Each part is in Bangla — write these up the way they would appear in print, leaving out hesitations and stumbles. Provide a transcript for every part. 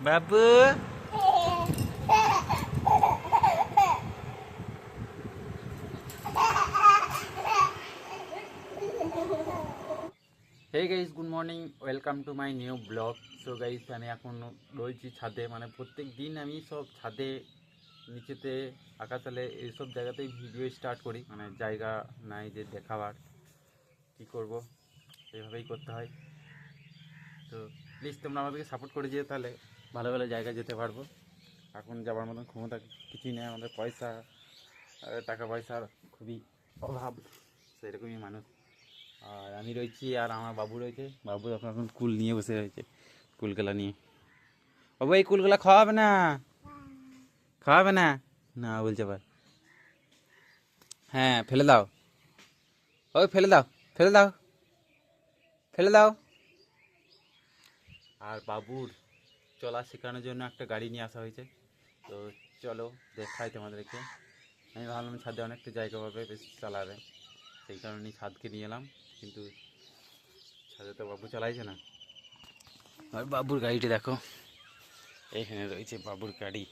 Babu hey guys, good morning, welcome to my new blog. So guys, আমি এখন রয়েছি ছাদে। মানে প্রত্যেক দিন আমি সব ছাদে, নিচেতে, আকাশালে এইসব জায়গাতেই ভিডিও স্টার্ট করি। মানে জায়গা নাই যে দেখাবার, কী করব, এইভাবেই করতে হয়। তো প্লিজ তোমরা আমাদেরকে সাপোর্ট করে যেও, তাহলে ভালো ভালো জায়গায় যেতে পারবো। এখন যাবার মতন ক্ষমতা কিছুই নেই আমাদের, টাকা পয়সার খুবই অভাব, সেরকমই মানুষ। আর আমি রয়েছি, আর আমার বাবু রয়েছে। বাবু এখন কুল নিয়ে বসে রয়েছে, কুলগুলা নিয়ে। বাবু, এই কুলগুলা খাওয়াবে না? খাওয়াবে না? না বলছে আবার। হ্যাঁ, ফেলে দাও, ওই ফেলে দাও, ফেলে দাও, ফেলে দাও। আর বাবুর চলা শেখানোর জন্য একটা গাড়ি নিয়ে আসা হয়েছে। তো চলো দেখাই তোমাদেরকে। আমি ভাবলাম ছাদে অনেকটা জায়গা পাবে, বেশ চালাবে, সেই কারণেই ছাদকে নিয়ে এলাম। কিন্তু ছাদে তো বাবু চালাইছে না। আর বাবুর গাড়িটি দেখো, এখানে রয়েছে বাবুর গাড়ি।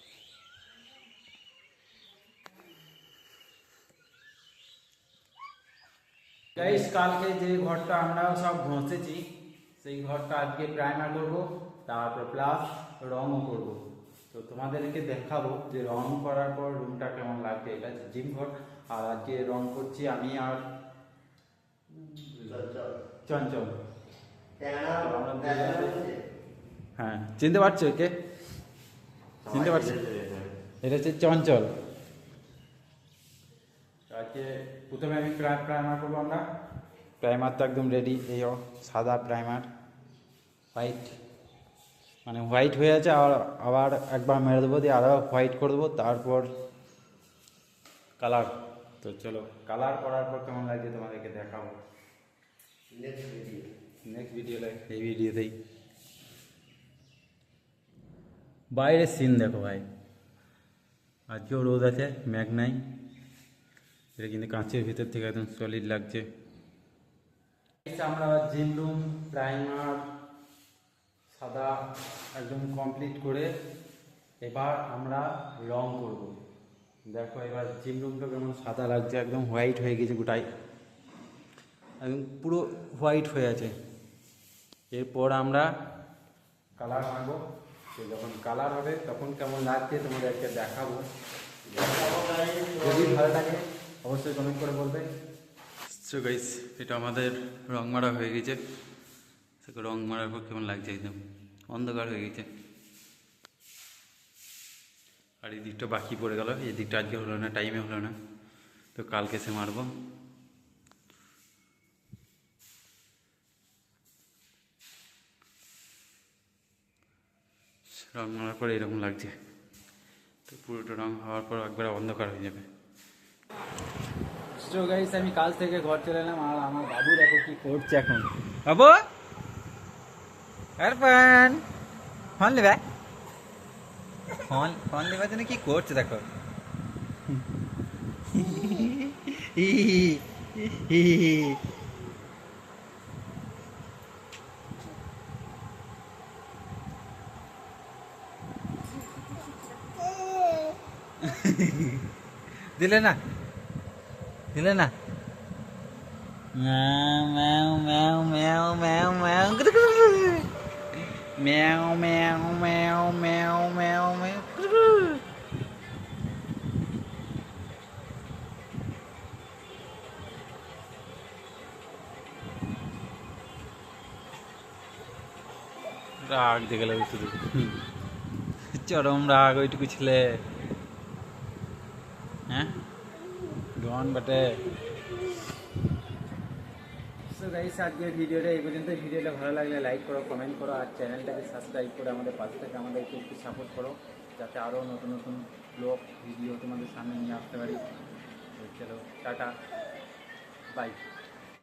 গাইস, কালকে যে ঘরটা আমরা সব ঘষেছি, সেই ঘরটা আজকে প্রাইমার করব, তারপর প্লাস রঙও করব। তো তোমাদেরকে দেখাবো যে রং করার পর রুমটা কেমন লাগবে। এটা জিম ঘর, আর আজকে রং করছি আমি আর চঞ্চল। হ্যাঁ, চিনতে পারছো কে? চিনতে পারছো? এটা হচ্ছে চঞ্চল। আজকে প্রথমে আমি প্রাইমার করবো। আমরা প্রাইমার তো একদম রেডি, এই সাদা প্রাইমার, হোয়াইট, মানে হোয়াইট হয়ে আছে। আর আবার একবার মেরে দেবো, দিয়ে আরও হোয়াইট করে দেবো, তারপর কালার। তো চলো, কালার করার পর কেমন লাগছে তোমাদেরকে দেখাবো নেক্সট ভিডিওতে। এই ভিডিওতেই বাইরের সিন দেখো ভাই, আজকেও রোদ আছে, মেঘ নাই। এটা কিন্তু কাঁচের ভিতর থেকে একদম সলিড লাগছে। আমরা জিম রুম প্রাইমার সাদা একদম কমপ্লিট করে এবার আমরা রং করব। দেখো এবার জিম রুমটা কেমন সাদা লাগছে, একদম হোয়াইট হয়ে গেছে গোটাই, একদম পুরো হোয়াইট হয়ে আছে। এরপর আমরা কালার মারবো। তো যখন কালার হবে তখন কেমন লাগছে তোমাদেরকে দেখাবো। যদি ভালো লাগে অবশ্যই কমেন্ট করে বলবে। সো গাইস, এটা আমাদের রং মারা হয়ে গেছে। রং মারার পর কেমন লাগছে, একদম অন্ধকার হয়ে গেছে। আর এই দিকটা বাকি পড়ে গেল, এই দিকটা আজকে হলো না, টাইমে হলো না, তো কালকে সে মারবো। রং মারার পর এরকম লাগছে, তো পুরোটা রং হওয়ার পর একবারে অন্ধকার হয়ে যাবে। তো গাইস, আমি কাল থেকে ঘর চলে এলাম, আর আমার বাবু দেখো কি করছে এখন। বাবু, আরফান ফোন নেবে, ফোন নেবার জন্য কি করছে দেখো। দিলে না, দিলে না। ম্যাও ম্যাও ম্যাও ম্যাও ম্যাও ম্যাও ম্যাও ম্যাও ম্যাও ম্যাও ম্যাও। রাগ দেখে গেল শুধু, চরম রাগ ওইটুকু ছেলে। হ্যাঁ, ডন বটে। সো গাইস, আজকের ভিডিওটা এই পর্যন্ত। ভিডিওটা ভালো লাগলে লাইক করো, কমেন্ট করো, আর চ্যানেলটাকে সাবস্ক্রাইব করে আমাদের পাশে থেকে আমাদেরকে একটু সাপোর্ট করো, যাতে আরও নতুন নতুন ব্লগ ভিডিও তোমাদের সামনে নিয়ে আসতে পারি। চলো টাটা, বাই।